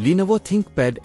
Lenovo ThinkPad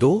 2.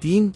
3.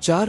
4.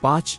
5.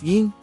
3.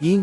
3.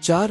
4.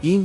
3.